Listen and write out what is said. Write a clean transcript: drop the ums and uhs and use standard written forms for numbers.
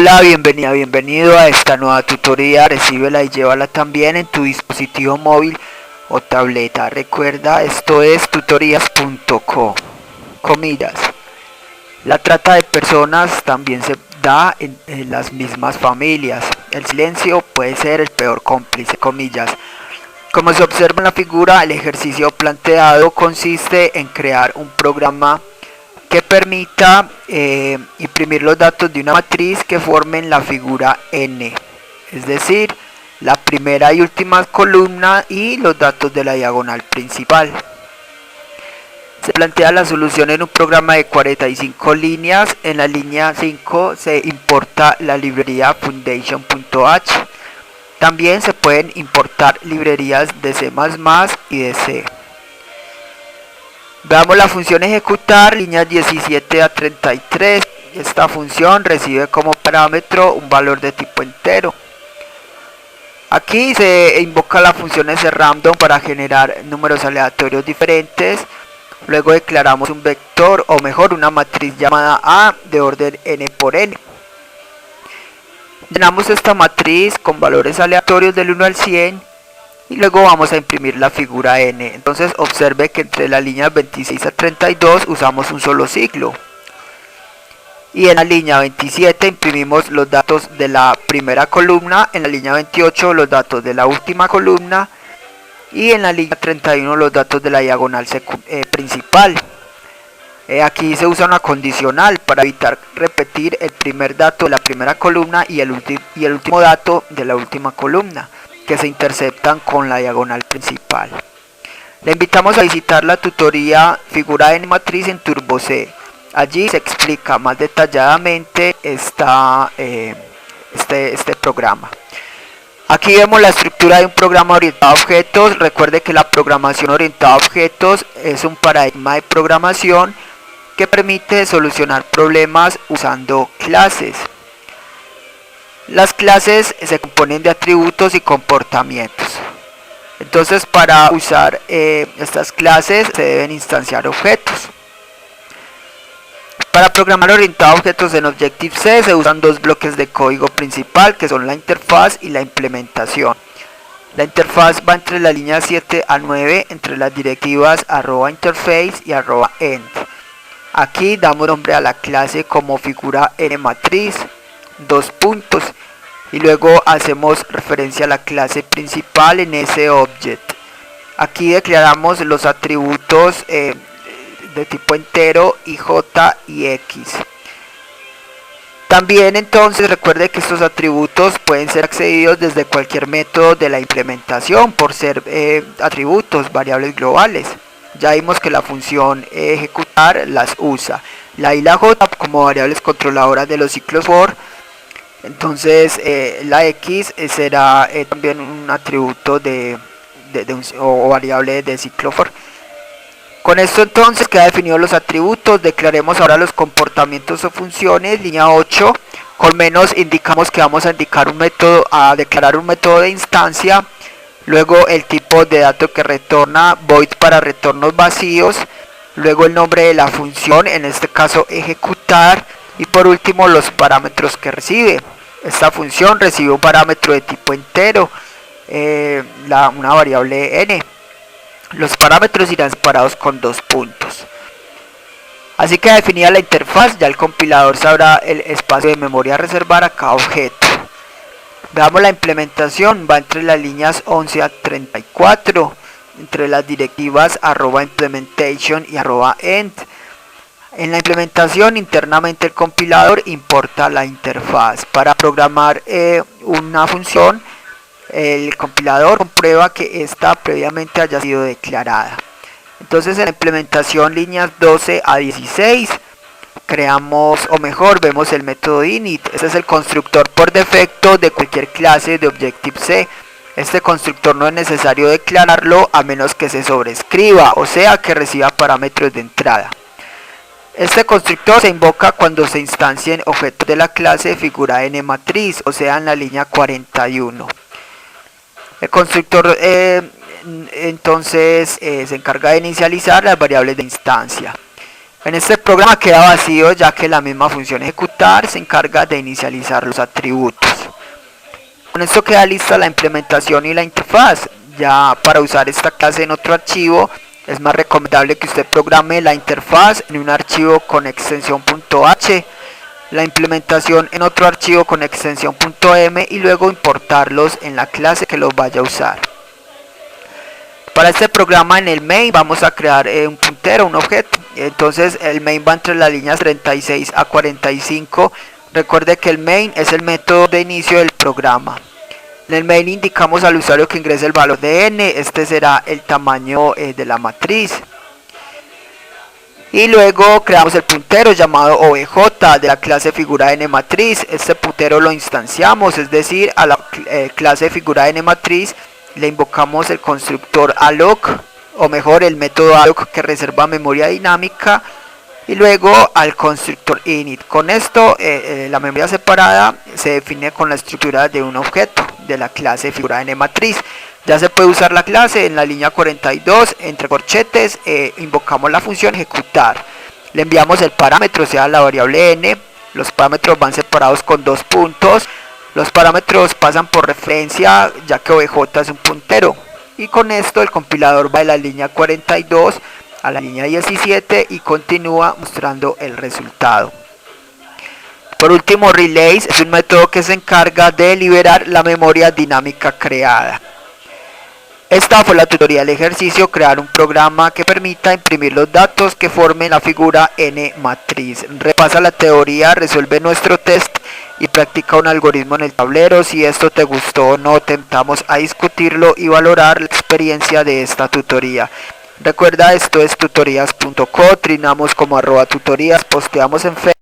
Hola, bienvenida, bienvenido a esta nueva tutoría. Recíbela y llévala también en tu dispositivo móvil o tableta. Recuerda, esto es tutorías.co. Comillas. La trata de personas también se da en las mismas familias. El silencio puede ser el peor cómplice. Comillas. Como se observa en la figura, el ejercicio planteado consiste en crear un programa que permita imprimir los datos de una matriz que formen la figura n, es decir, la primera y última columna y los datos de la diagonal principal. Se plantea la solución en un programa de 45 líneas. En la línea 5 se importa la librería foundation.h. También se pueden importar librerías de C++ y de C. Veamos la función ejecutar, líneas 17 a 33. Esta función recibe como parámetro un valor de tipo entero. Aquí se invoca la función srandom para generar números aleatorios diferentes. Luego declaramos un vector, o mejor una matriz llamada A de orden n por n. Llenamos esta matriz con valores aleatorios del 1 al 100. Y luego vamos a imprimir la figura n. Entonces observe que entre las líneas 26 a 32 usamos un solo ciclo. Y en la línea 27 imprimimos los datos de la primera columna, en la línea 28 los datos de la última columna y en la línea 31 los datos de la diagonal principal. Aquí se usa una condicional para evitar repetir el primer dato de la primera columna y el último dato de la última columna, que se interceptan con la diagonal principal. Le invitamos a visitar la tutoría figura n matriz en TurboC. Allí se explica más detalladamente este programa. Aquí vemos la estructura de un programa orientado a objetos. Recuerde que la programación orientada a objetos es un paradigma de programación que permite solucionar problemas usando clases. Las clases se componen de atributos y comportamientos. Entonces, para usar estas clases se deben instanciar objetos. Para programar orientado a objetos en Objective-C se usan dos bloques de código principal, que son la interfaz y la implementación. La interfaz va entre la línea 7 a 9, entre las directivas @interface y @end. Aquí damos nombre a la clase como figura n matriz, dos puntos, y luego hacemos referencia a la clase principal en ese object. Aquí declaramos los atributos de tipo entero y j y x. También entonces recuerde que estos atributos pueden ser accedidos desde cualquier método de la implementación por ser atributos, variables globales. Ya vimos que la función ejecutar las usa, la y la j como variables controladoras de los ciclos for. Entonces la x será también un atributo o variable de ciclo for. Con esto entonces queda definidos los atributos. Declaremos ahora los comportamientos o funciones. Línea 8, con menos indicamos que vamos a declarar un método de instancia. Luego el tipo de dato que retorna, void para retornos vacíos. Luego el nombre de la función, en este caso ejecutar. Y por último los parámetros que recibe. Esta función recibe un parámetro de tipo entero, una variable n. Los parámetros irán separados con dos puntos. Así que definida la interfaz, ya el compilador sabrá el espacio de memoria a reservar a cada objeto. Veamos la implementación, va entre las líneas 11 a 34, entre las directivas @implementation y @end. En la implementación, internamente el compilador importa la interfaz. Para programar una función, el compilador comprueba que esta previamente haya sido declarada. Entonces en la implementación líneas 12 a 16 creamos, o mejor, vemos el método init. Este es el constructor por defecto de cualquier clase de Objective-C. Este constructor no es necesario declararlo a menos que se sobrescriba, o sea que reciba parámetros de entrada. Este constructor se invoca cuando se instancien objetos de la clase figura n matriz, o sea en la línea 41. El constructor entonces se encarga de inicializar las variables de instancia. En este programa queda vacío ya que la misma función ejecutar se encarga de inicializar los atributos. Con esto queda lista la implementación y la interfaz. Ya para usar esta clase en otro archivo es más recomendable que usted programe la interfaz en un archivo con extensión .h, la implementación en otro archivo con extensión .m y luego importarlos en la clase que los vaya a usar. Para este programa en el main vamos a crear un puntero, un objeto. Entonces el main va entre las líneas 36 a 45. Recuerde que el main es el método de inicio del programa. En el main indicamos al usuario que ingrese el valor de n, este será el tamaño de la matriz. Y luego creamos el puntero llamado obj de la clase figura n matriz. Este puntero lo instanciamos, es decir, a la clase figura n matriz le invocamos el constructor alloc, o mejor el método alloc que reserva memoria dinámica, y luego al constructor init. Con esto la memoria separada se define con la estructura de un objeto de la clase figura n matriz. Ya se puede usar la clase en la línea 42, entre corchetes, invocamos la función ejecutar. Le enviamos el parámetro, o sea la variable n, los parámetros van separados con 2 puntos. Los parámetros pasan por referencia ya que obj es un puntero. Y con esto el compilador va de la línea 42 a la línea 17 y continúa mostrando el resultado. Por último, relays es un método que se encarga de liberar la memoria dinámica creada. Esta fue la tutoría del ejercicio, crear un programa que permita imprimir los datos que formen la figura n matriz. Repasa la teoría, resuelve nuestro test y practica un algoritmo en el tablero. Si esto te gustó o no, te invitamos a discutirlo y valorar la experiencia de esta tutoría. Recuerda, esto es tutorías.co, trinamos como @tutorías, posteamos en Facebook.